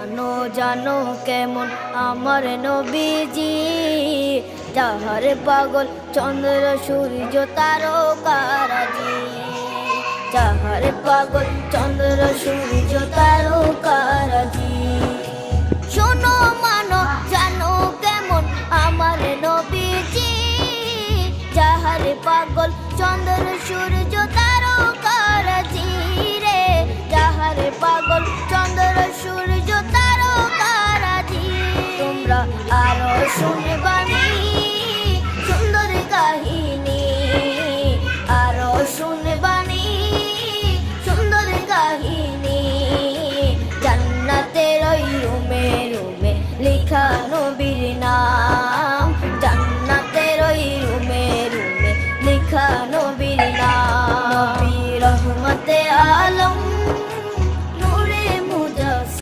জানো কেমন আমার নবীজি, যাহার পাগল চন্দ্র সূর্য তারকারাজি, যাহার পাগল চন্দ্র সূর্য তারকারাজি। শোনো মানো জানো কেমন আমার নবীজি, যাহার পাগল চন্দ্র সূর্য তারকারাজি রে, যাহার পাগল চন্দ্র সূর্য তারকারাজি। তোমরা আরো শুনবানি সুন্দর কাহিনী, আরো শুনবানি সুন্দর কাহিনী। জান্নাতের ওই রুমে রুমে লেখা নবীর নাম, জান্নাতের ওই রুমে রুমে লেখা নবীর নাম। নবী রহমতে আলম নূরে মুজাসসিম।